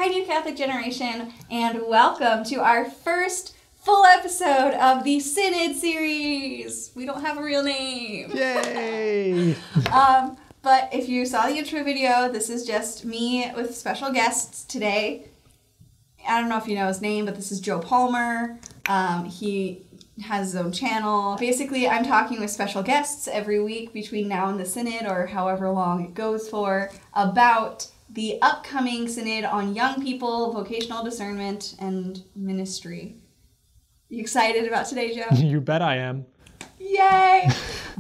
Hi, New Catholic Generation, and welcome to our first full episode of the Synod series. We don't have a real name. Yay! But if you saw the intro video, this is just me with special guests today. I don't know if you know his name, but this is Joe Palmer. He has his own channel. Basically, I'm talking with special guests every week between now and the Synod, or however long it goes for, about the upcoming Synod on young people, vocational discernment, and ministry. You excited about today, Joe? You bet I am. Yay!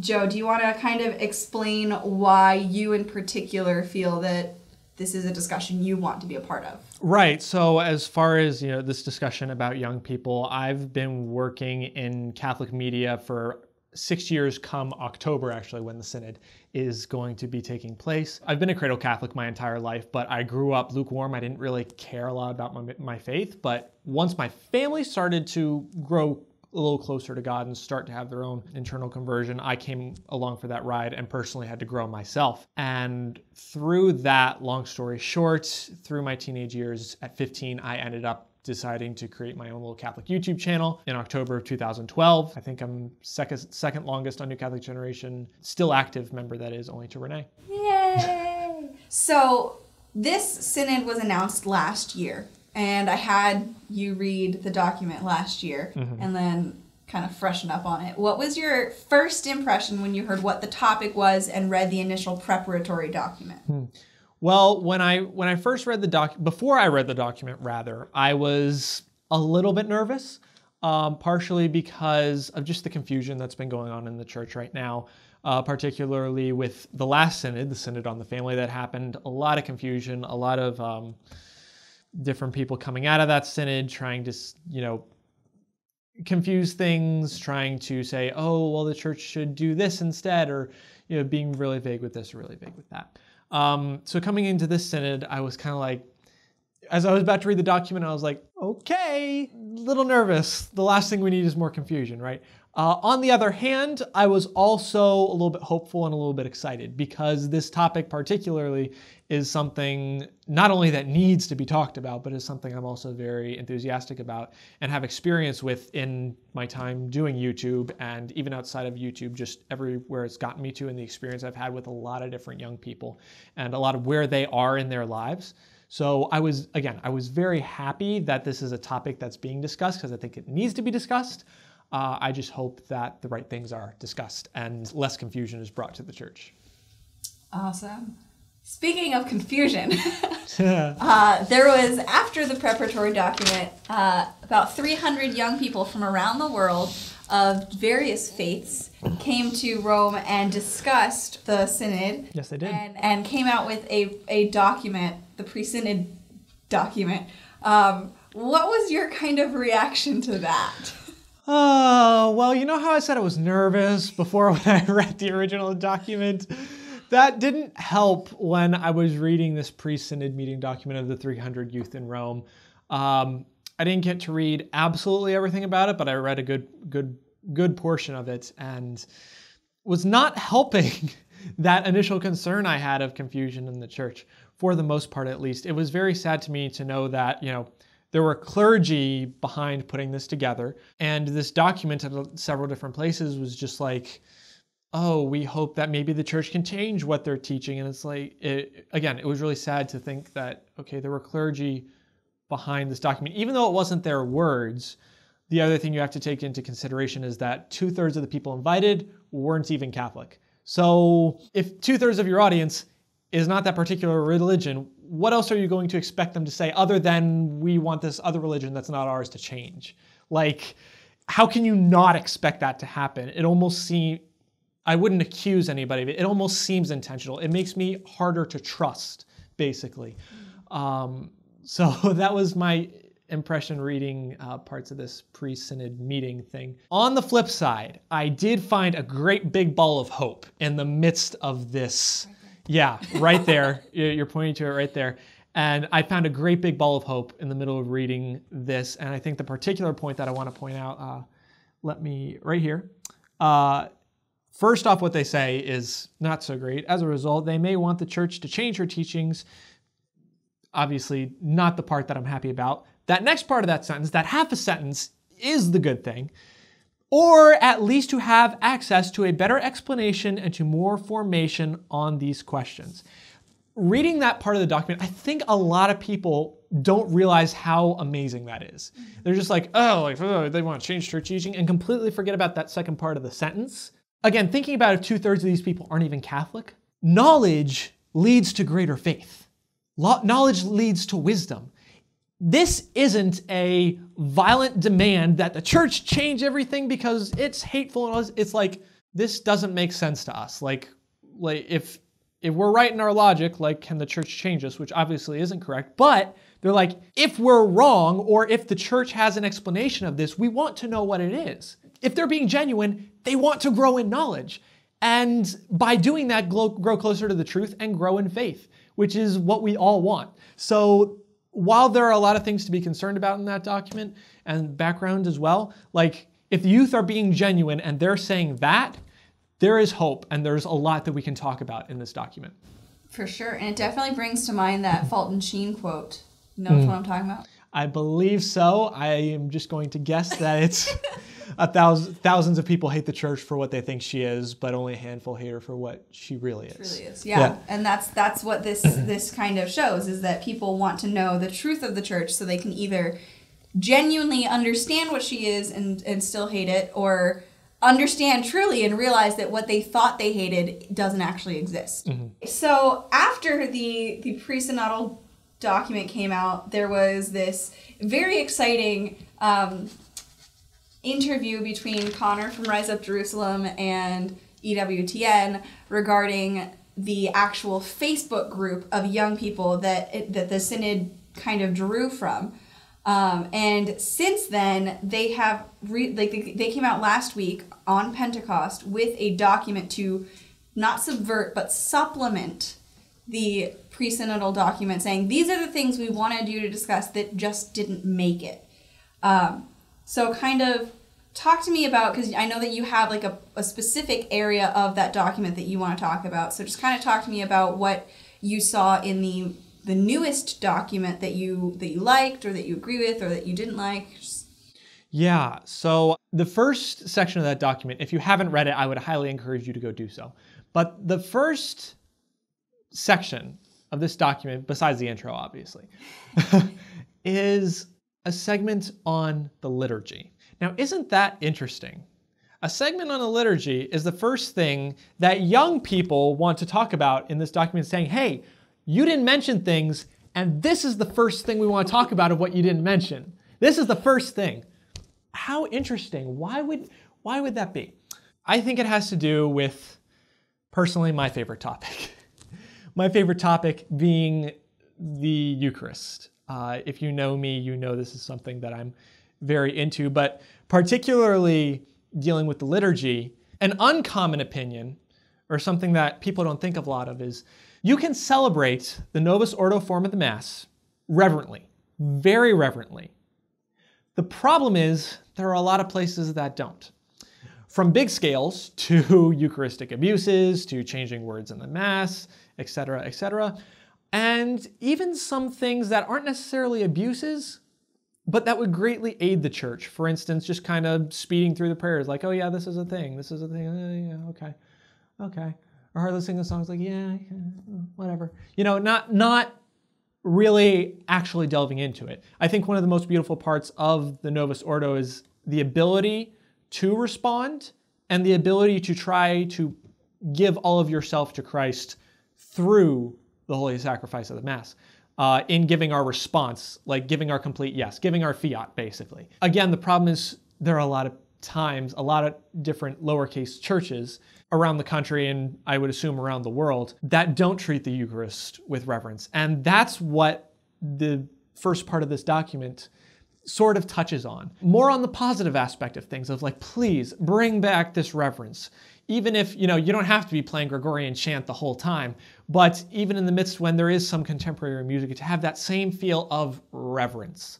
Joe, do you want to kind of explain why you in particular feel that this is a discussion you want to be a part of? Right. So as far as, this discussion about young people, I've been working in Catholic media for 6 years come October, actually, when the Synod is going to be taking place. I've been a cradle Catholic my entire life, but I grew up lukewarm. I didn't really care a lot about my faith. But once my family started to grow a little closer to God and start to have their own internal conversion, I came along for that ride and personally had to grow myself. And through that, long story short, through my teenage years at 15, I ended up deciding to create my own little Catholic YouTube channel in October of 2012. I think I'm second longest on New Catholic Generation, still active member, that is, only to Renee. Yay! So this Synod was announced last year, and I had you read the document last year and then kind of freshen up on it. What was your first impression when you heard what the topic was and read the initial preparatory document? Well, when I first read before I read the document, I was a little bit nervous, partially because of just the confusion that's been going on in the church right now, particularly with the last Synod, the Synod on the Family that happened. A lot of confusion, a lot of different people coming out of that Synod trying to, confuse things, trying to say, oh, well, the church should do this instead, or, being really vague with this, really vague with that. So coming into this Synod, I was kind of like, as I was about to read the document, I was like, okay, a little nervous. The last thing we need is more confusion, right? On the other hand, I was also a little bit hopeful and a little bit excited because this topic particularly is something not only that needs to be talked about, but is something I'm also very enthusiastic about and have experience with in my time doing YouTube and even outside of YouTube, just everywhere it's gotten me to and the experience I've had with a lot of different young people and a lot of where they are in their lives. So I was very happy that this is a topic that's being discussed because I think it needs to be discussed. I just hope that the right things are discussed and less confusion is brought to the church. Awesome. Speaking of confusion, there was, after the preparatory document, about 300 young people from around the world of various faiths came to Rome and discussed the Synod. Yes, they did. And came out with a document, the pre-Synod document. What was your kind of reaction to that? Oh, well, you know how I said I was nervous before when I read the original document? That didn't help when I was reading this pre-Synod meeting document of the 300 youth in Rome. I didn't get to read absolutely everything about it, but I read a good portion of it and was not helping that initial concern I had of confusion in the church, for the most part at least. It was very sad to me to know that, there were clergy behind putting this together, and this document at several different places was just like, oh, we hope that maybe the church can change what they're teaching. And it's like, it was really sad to think that, okay, there were clergy behind this document. Even though it wasn't their words, the other thing you have to take into consideration is that 2/3 of the people invited weren't even Catholic. So if 2/3 of your audience is not that particular religion, what else are you going to expect them to say other than we want this other religion that's not ours to change? Like, how can you not expect that to happen? It almost seems, I wouldn't accuse anybody of it. It almost seems intentional. It makes me harder to trust, basically. So that was my impression reading parts of this pre-Synod meeting thing. On the flip side, I did find a great big ball of hope in the midst of this. Yeah, right there. You're pointing to it right there. And I found a great big ball of hope in the middle of reading this. And I think the particular point that I want to point out, right here. First off, what they say is not so great. As a result, they may want the church to change her teachings obviously not the part that I'm happy about. That next part of that sentence, that half a sentence, is the good thing. Or at least to have access to a better explanation and to more formation on these questions. Reading that part of the document, I think a lot of people don't realize how amazing that is. They're just like, they want to change church teaching, and completely forget about that second part of the sentence. Again, thinking about if 2/3 of these people aren't even Catholic, knowledge leads to greater faith. Knowledge leads to wisdom. This isn't a violent demand that the church change everything because it's hateful. It's like, this doesn't make sense to us. Like if we're right in our logic, like, can the church change us? Which obviously isn't correct. But they're like, if we're wrong, or if the church has an explanation of this, we want to know what it is. If they're being genuine, they want to grow in knowledge. And by doing that, grow closer to the truth and grow in faith, which is what we all want. So while there are a lot of things to be concerned about in that document and background as well, like if the youth are being genuine and they're saying that, there is hope and there's a lot that we can talk about in this document. For sure. And it definitely brings to mind that Fulton Sheen quote. You know what I'm talking about? I believe so. I am just going to guess that it's thousands of people hate the church for what they think she is, but only a handful hate her for what she really is. She really is, yeah. And that's what this kind of shows, is that people want to know the truth of the church so they can either genuinely understand what she is and still hate it, or understand truly and realize that what they thought they hated doesn't actually exist. So after the pre-synodal document came out, there was this very exciting interview between Connor from Rise Up Jerusalem and EWTN regarding the actual Facebook group of young people that the Synod kind of drew from. And since then, they have they came out last week on Pentecost with a document to not subvert but supplement the pre-synodal document, saying these are the things we wanted you to discuss that just didn't make it. So kind of talk to me about, because I know that you have like a specific area of that document that you want to talk about. So just kind of talk to me about what you saw in the newest document that you liked, or that you agree with, or that you didn't like. Yeah, so the first section of that document, if you haven't read it, I would highly encourage you to go do so. But the first section of this document, besides the intro, obviously, is a segment on the liturgy. Now, isn't that interesting? A segment on the liturgy is the first thing that young people want to talk about in this document, saying, hey, you didn't mention things, and this is the first thing we want to talk about of what you didn't mention. This is the first thing. How interesting. Why would that be? I think it has to do with, personally, my favorite topic. My favorite topic being the Eucharist. If you know me, you know this is something that I'm very into, but particularly dealing with the liturgy, an uncommon opinion, or something that people don't think of a lot of, is you can celebrate the Novus Ordo form of the Mass reverently, very reverently. The problem is there are a lot of places that don't. From big scales to Eucharistic abuses, to changing words in the Mass, etc., and even some things that aren't necessarily abuses, but that would greatly aid the church. For instance, just kind of speeding through the prayers, like, oh yeah, this is a thing, yeah, okay. Or her sing the songs like, yeah, whatever. You know, not really actually delving into it. I think one of the most beautiful parts of the Novus Ordo is the ability to respond and the ability to try to give all of yourself to Christ through the holy sacrifice of the Mass, in giving our response, like giving our complete yes, giving our fiat, basically. Again, the problem is there are a lot of times, a lot of different lowercase churches around the country, and I would assume around the world, that don't treat the Eucharist with reverence. And that's what the first part of this document sort of touches on. More on the positive aspect of things, of like, please bring back this reverence. Even if, you don't have to be playing Gregorian chant the whole time, but even in the midst when there is some contemporary music, to have that same feel of reverence.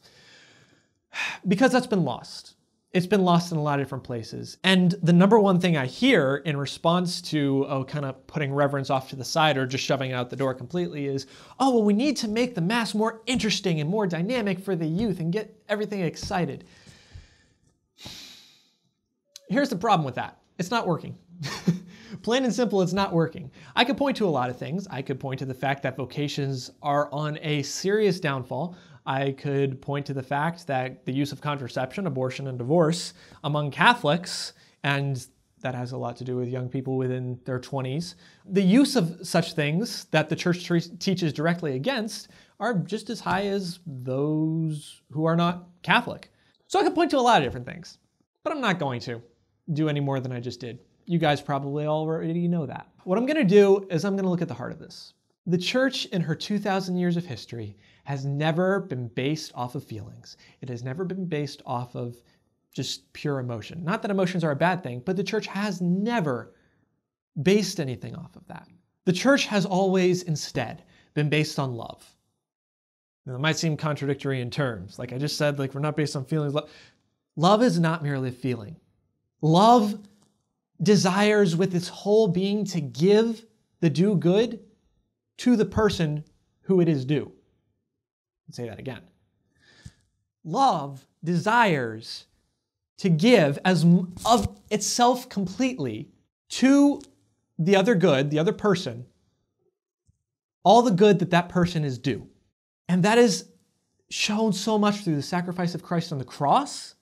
Because that's been lost. it's been lost in a lot of different places. And the number one thing I hear in response to, kind of putting reverence off to the side or just shoving it out the door completely is, well, we need to make the Mass more interesting and more dynamic for the youth and get everything excited. Here's the problem with that. It's not working. Plain and simple, it's not working. I could point to a lot of things. I could point to the fact that vocations are on a serious downfall. I could point to the fact that the use of contraception, abortion, and divorce among Catholics, and that has a lot to do with young people within their 20s, the use of such things that the Church teaches directly against are just as high as those who are not Catholic. So I could point to a lot of different things, but I'm not going to do any more than I just did. You guys probably already know that. What I'm going to do is I'm going to look at the heart of this. The Church in her 2,000 years of history has never been based off of feelings. It has never been based off of just pure emotion. Not that emotions are a bad thing, but the Church has never based anything off of that. The Church has always instead been based on love. Now, it might seem contradictory in terms. Like I just said, we're not based on feelings. Love is not merely a feeling. Love desires with its whole being to give the due good to the person who it is due. I'll say that again. Love desires to give as of itself completely to the other good, the other person, all the good that that person is due. And that is shown so much through the sacrifice of Christ on the cross.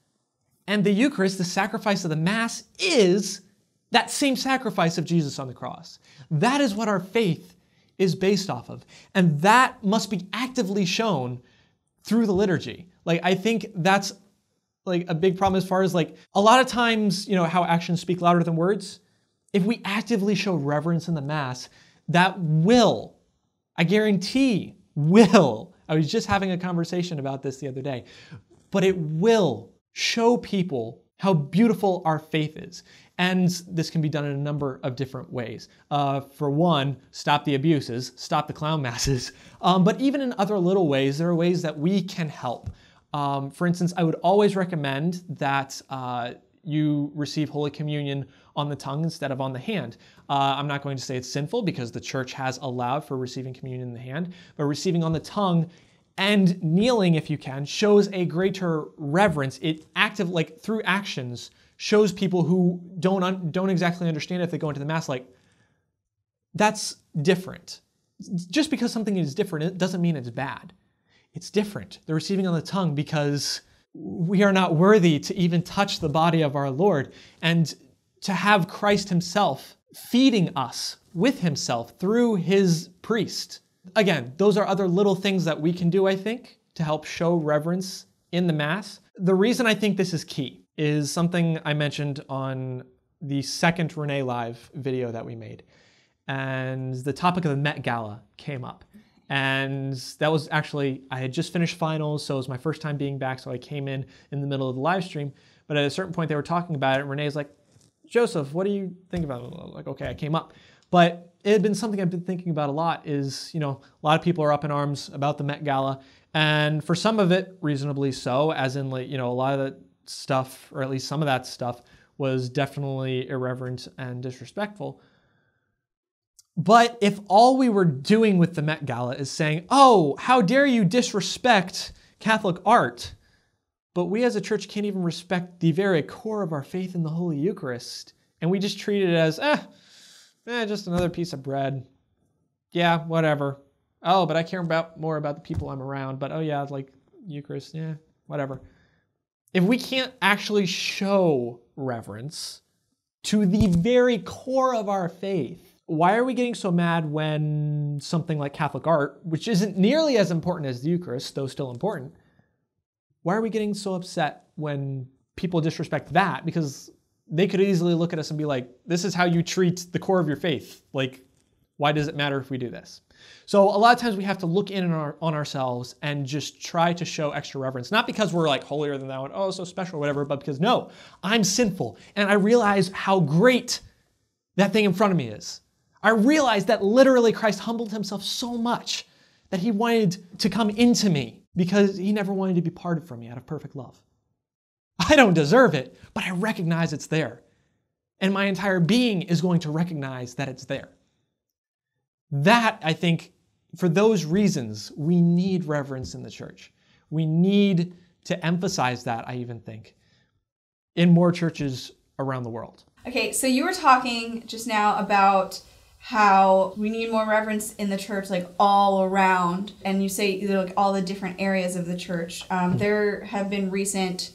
And the Eucharist, the sacrifice of the Mass, is that same sacrifice of Jesus on the cross. That is what our faith is based off of. And that must be actively shown through the liturgy. I think that's a big problem as far as a lot of times, how actions speak louder than words. If we actively show reverence in the Mass, that will, I guarantee, will. I was just having a conversation about this the other day, but it will show people how beautiful our faith is. And this can be done in a number of different ways. For one, stop the abuses, stop the clown masses. But even in other little ways, there are ways that we can help. For instance, I would always recommend that you receive Holy Communion on the tongue instead of on the hand. I'm not going to say it's sinful because the Church has allowed for receiving communion in the hand, but receiving on the tongue and kneeling, if you can, shows a greater reverence. It through actions, shows people who don't exactly understand if they go into the Mass, that's different. Just because something is different, it doesn't mean it's bad. It's different. They're receiving on the tongue because we are not worthy to even touch the body of our Lord. And to have Christ himself feeding us with himself through his priest. Again, those are other little things that we can do, I think, to help show reverence in the Mass. The reason I think this is key is something I mentioned on the second Renee Live video that we made. And the topic of the Met Gala came up. And that was actually, I had just finished finals, so it was my first time being back, so I came in the middle of the live stream. But at a certain point, they were talking about it, and Renee's like, Joseph, what do you think about it? Okay, I came up. But it had been something I've been thinking about a lot is, a lot of people are up in arms about the Met Gala. And for some of it, reasonably so, as in, a lot of that stuff, or at least some of that stuff, was definitely irreverent and disrespectful. But if all we were doing with the Met Gala is saying, oh, how dare you disrespect Catholic art, but we as a church can't even respect the very core of our faith in the Holy Eucharist, and we just treat it as, just another piece of bread. Yeah, whatever. Oh, but I care more about the people I'm around, but oh yeah, Eucharist, yeah, whatever. If we can't actually show reverence to the very core of our faith, why are we getting so mad when something like Catholic art, which isn't nearly as important as the Eucharist, though still important, why are we getting so upset when people disrespect that? Because they could easily look at us and be like, this is how you treat the core of your faith. Why does it matter if we do this? So a lot of times we have to look in on ourselves and just try to show extra reverence. Not because we're holier than thou and so special or whatever, but because no, I'm sinful. And I realize how great that thing in front of me is. I realized that literally Christ humbled himself so much that he wanted to come into me because he never wanted to be parted from me out of perfect love. I don't deserve it, but I recognize it's there. And my entire being is going to recognize that it's there. That, I think, for those reasons, we need reverence in the church. We need to emphasize that, I even think, in more churches around the world. Okay, so you were talking just now about how we need more reverence in the church, like all around, and you say like all the different areas of the church. There have been recent,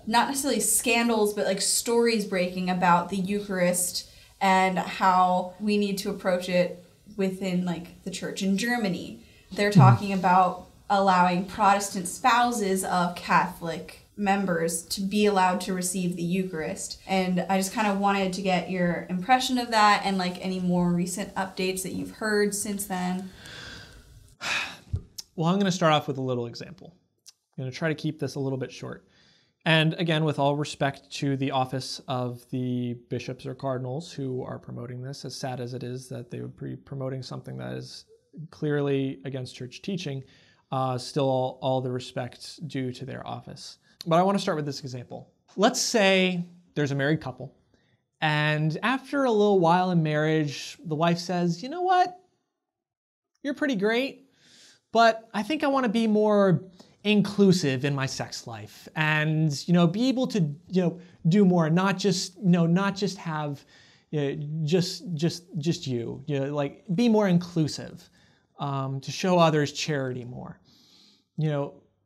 not necessarily scandals, but like stories breaking about the Eucharist and how we need to approach it within like the church in Germany. They're talking about allowing Protestant spouses of Catholic members to be allowed to receive the Eucharist. And I just kind of wanted to get your impression of that and like any more recent updates that you've heard since then. Well, I'm going to start off with a little example. I'm going to try to keep this a little bit short. And again, with all respect to the office of the bishops or cardinals who are promoting this, as sad as it is that they would be promoting something that is clearly against church teaching, still all the respect due to their office. But I want to start with this example. Let's say there's a married couple, and after a little while in marriage, the wife says, you know what? You're pretty great, but I think I want to be more inclusive in my sex life and, be able to, do more, not just have, just you, like be more inclusive, to show others charity more.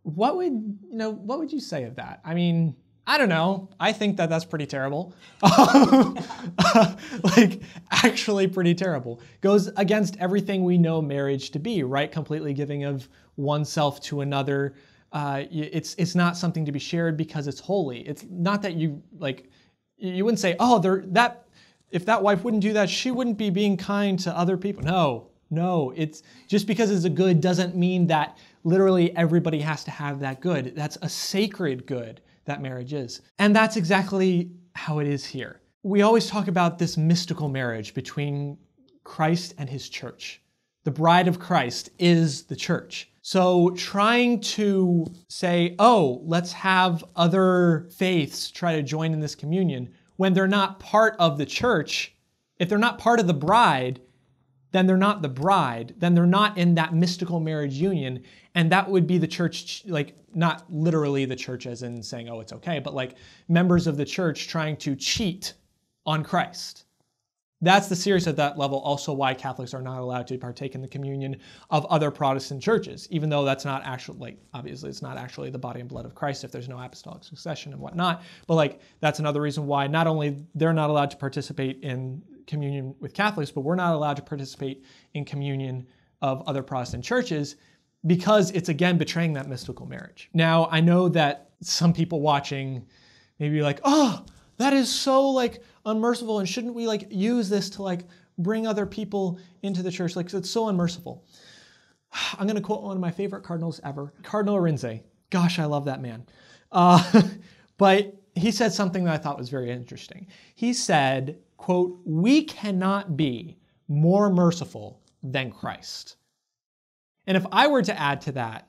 What would you say of that? I mean, I don't know. I think that that's pretty terrible. Like, actually pretty terrible. Goes against everything we know marriage to be, right? Completely giving of oneself to another. It's not something to be shared because it's holy. It's not that you wouldn't say, if that wife wouldn't do that, she wouldn't be being kind to other people. No, it's just because it's a good doesn't mean that literally everybody has to have that good. That's a sacred good that marriage is. And that's exactly how it is here. We always talk about this mystical marriage between Christ and his church. The bride of Christ is the church. So trying to say, let's have other faiths try to join in this communion when they're not part of the church, if they're not part of the bride, then they're not the bride, then they're not in that mystical marriage union. And that would be the church, like not literally the church as in saying, it's okay, but like members of the church trying to cheat on Christ. That's the seriousness at that level, also why Catholics are not allowed to partake in the communion of other Protestant churches, even though that's not actually, obviously it's not actually the body and blood of Christ if there's no apostolic succession and whatnot. But that's another reason why not only they're not allowed to participate in communion with Catholics, but we're not allowed to participate in communion of other Protestant churches because it's again betraying that mystical marriage. Now, I know that some people watching may be like, that is so unmerciful, and shouldn't we use this to bring other people into the church? It's so unmerciful. I'm going to quote one of my favorite cardinals ever, Cardinal Arinze. Gosh, I love that man. But he said something that I thought was very interesting. He said, quote, "We cannot be more merciful than Christ." And if I were to add to that,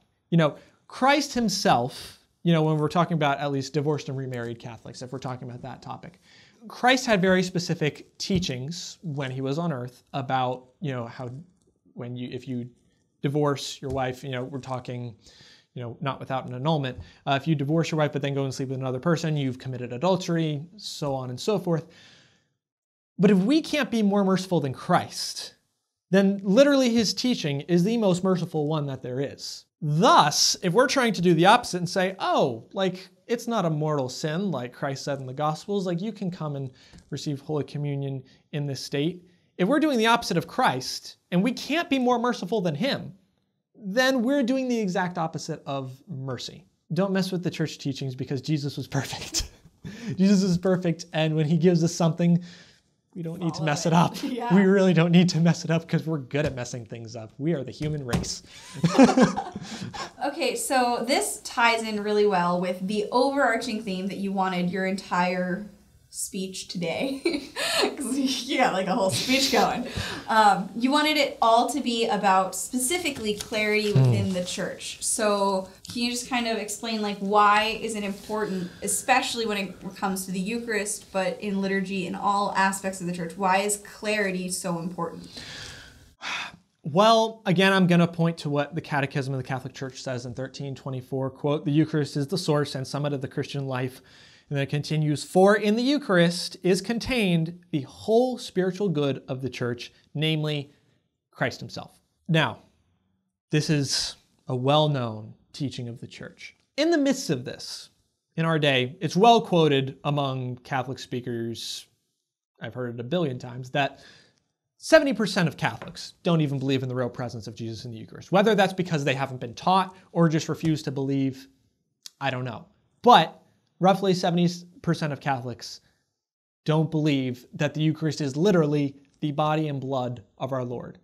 Christ himself, when we're talking about at least divorced and remarried Catholics, if we're talking about that topic, Christ had very specific teachings when he was on earth about, how if you divorce your wife, we're talking, not without an annulment. If you divorce your wife but then go and sleep with another person, you've committed adultery, so on and so forth. But if we can't be more merciful than Christ, then literally his teaching is the most merciful one that there is. Thus, if we're trying to do the opposite and say, it's not a mortal sin, like Christ said in the Gospels, you can come and receive Holy Communion in this state. If we're doing the opposite of Christ, and we can't be more merciful than him, then we're doing the exact opposite of mercy. Don't mess with the church teachings because Jesus was perfect. Jesus is perfect, and when he gives us something, we don't need to mess it up. Yeah. We really don't need to mess it up because we're good at messing things up. We are the human race. Okay, so this ties in really well with the overarching theme that you wanted your entire speech today, because you got like a whole speech going. You wanted it all to be about specifically clarity within the church. So can you just kind of explain like why is it important, especially when it comes to the Eucharist, but in liturgy in all aspects of the church? Why is clarity so important? Well, again, I'm going to point to what the Catechism of the Catholic Church says in 1324, quote, "The Eucharist is the source and summit of the Christian life." And then it continues, "For in the Eucharist is contained the whole spiritual good of the church, namely Christ himself." Now, this is a well-known teaching of the church. In the midst of this, in our day, it's well quoted among Catholic speakers, I've heard it a billion times, that 70% of Catholics don't even believe in the real presence of Jesus in the Eucharist. Whether that's because they haven't been taught or just refuse to believe, I don't know. But roughly 70% of Catholics don't believe that the Eucharist is literally the body and blood of our Lord.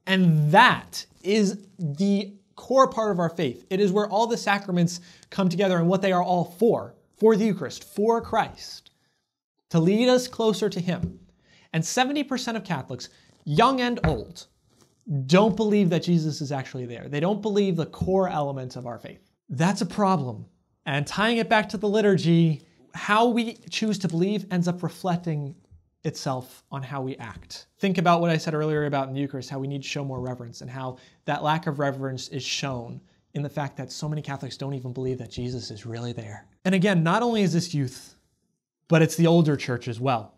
And that is the core part of our faith. It is where all the sacraments come together and what they are all for the Eucharist, for Christ, to lead us closer to him. And 70% of Catholics, young and old, don't believe that Jesus is actually there. They don't believe the core elements of our faith. That's a problem. And tying it back to the liturgy, how we choose to believe ends up reflecting itself on how we act. Think about what I said earlier about in the Eucharist, how we need to show more reverence and how that lack of reverence is shown in the fact that so many Catholics don't even believe that Jesus is really there. And again, not only is this youth, but it's the older church as well.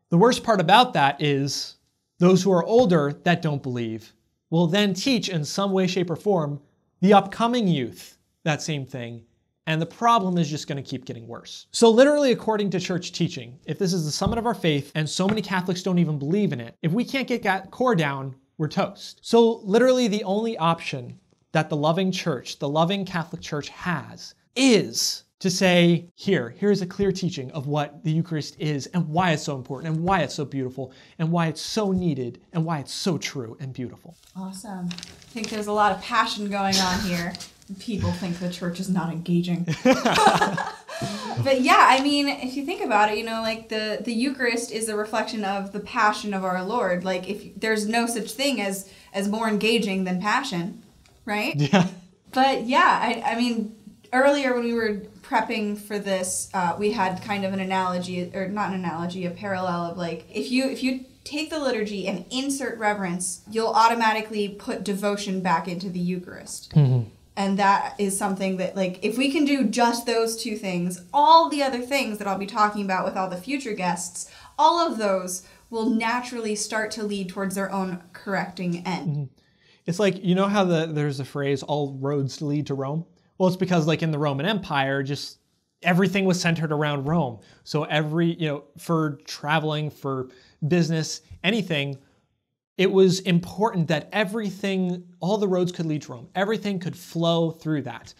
The worst part about that is those who are older that don't believe will then teach in some way, shape, or form the upcoming youth that same thing, and the problem is just going to keep getting worse. So literally, according to church teaching, if this is the summit of our faith and so many Catholics don't even believe in it, if we can't get that core down, we're toast. So literally the only option that the loving church, the loving Catholic Church has is to say, here's a clear teaching of what the Eucharist is and why it's so important and why it's so beautiful and why it's so needed and why it's so true and beautiful. Awesome. I think there's a lot of passion going on here. People think the church is not engaging. But yeah, I mean, if you think about it, like the Eucharist is a reflection of the passion of our Lord. Like, if there's no such thing as more engaging than passion, right? Yeah. But yeah, I mean, earlier when we were prepping for this, we had kind of an analogy, or not an analogy, a parallel of like, if you take the liturgy and insert reverence, you'll automatically put devotion back into the Eucharist. Mm-hmm. And that is something that, like, if we can do just those two things, all the other things that I'll be talking about with all the future guests, all of those will naturally start to lead towards their own correcting end. Mm-hmm. It's like, how there's a phrase, all roads lead to Rome? Well, it's because, like, in the Roman Empire, just everything was centered around Rome. So for traveling, for business, anything, it was important that all the roads could lead to Rome. Everything could flow through that.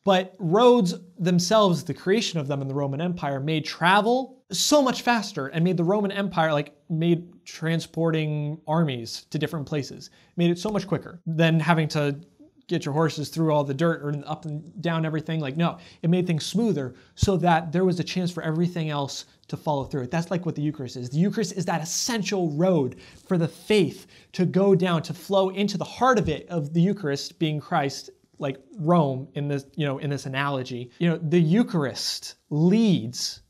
But roads themselves, the creation of them in the Roman Empire, made travel so much faster and made the Roman Empire, made transporting armies to different places, made it so much quicker than having to get your horses through all the dirt or up and down everything. No, it made things smoother so that there was a chance for everything else to follow through it. That's like what the Eucharist is. The Eucharist is that essential road for the faith to go down, to flow into the heart of it, of the Eucharist being Christ, like Rome in this, in this analogy. The Eucharist leads,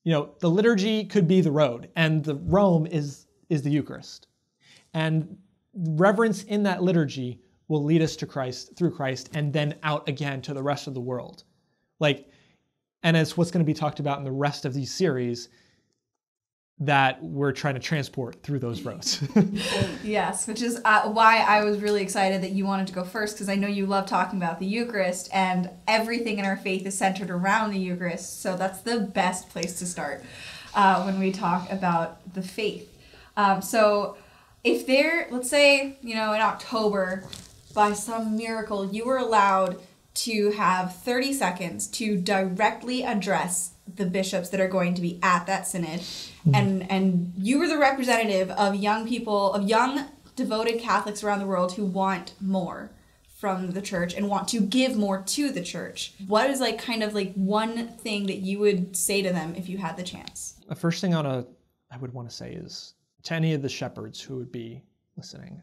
the liturgy could be the road, and the Rome is the Eucharist. And reverence in that liturgy will lead us to Christ, through Christ, and then out again to the rest of the world. And it's what's going to be talked about in the rest of these series that we're trying to transport through those roads. Yes, which is why I was really excited that you wanted to go first, because I know you love talking about the Eucharist, and everything in our faith is centered around the Eucharist, so that's the best place to start when we talk about the faith. So if let's say, in October, by some miracle, you were allowed to have 30 seconds to directly address the bishops that are going to be at that synod, and you were the representative of young people, of young devoted Catholics around the world who want more from the church and want to give more to the church. What is one thing that you would say to them if you had the chance? The first thing I would want to say is to any of the shepherds who would be listening,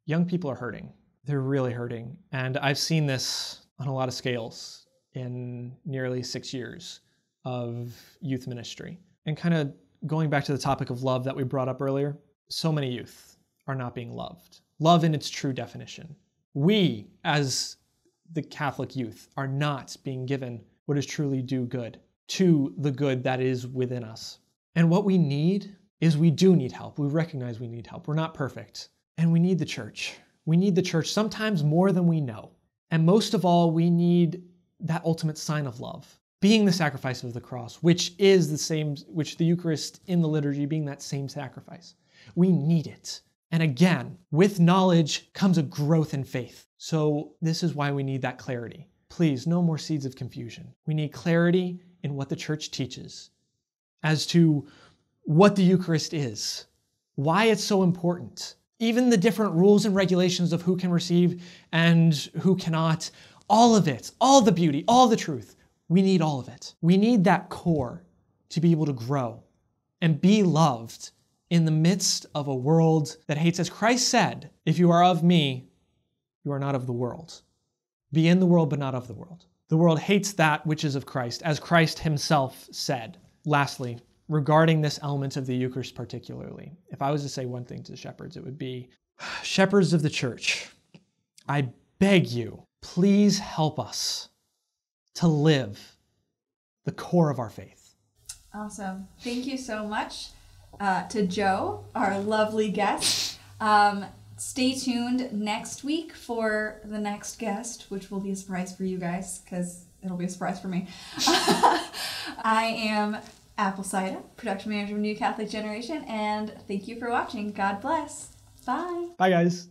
young people are hurting. They're really hurting. And I've seen this on a lot of scales in nearly 6 years of youth ministry. And kind of going back to the topic of love that we brought up earlier, so many youth are not being loved. Love in its true definition. We, as the Catholic youth, are not being given what is truly due good to the good that is within us. And what we need is we do need help. We recognize we need help. We're not perfect. And we need the church. We need the church sometimes more than we know. And most of all, we need that ultimate sign of love, being the sacrifice of the cross, which is the same, which the Eucharist in the liturgy being that same sacrifice. We need it. And again, with knowledge comes a growth in faith. So this is why we need that clarity. Please, no more seeds of confusion. We need clarity in what the church teaches as to what the Eucharist is, why it's so important, even the different rules and regulations of who can receive and who cannot, all of it, all the beauty, all the truth. We need all of it. We need that core to be able to grow and be loved in the midst of a world that hates. As Christ said, if you are of me, you are not of the world. Be in the world, but not of the world. The world hates that which is of Christ, as Christ himself said. Lastly, regarding this element of the Eucharist particularly, if I was to say one thing to the shepherds, it would be, shepherds of the church, I beg you, please help us to live the core of our faith. Awesome. Thank you so much to Joe, our lovely guest. Stay tuned next week for the next guest, which will be a surprise for you guys, because it'll be a surprise for me. I am Apple Cider, production manager of New Catholic Generation, and thank you for watching. God bless. Bye. Bye, guys.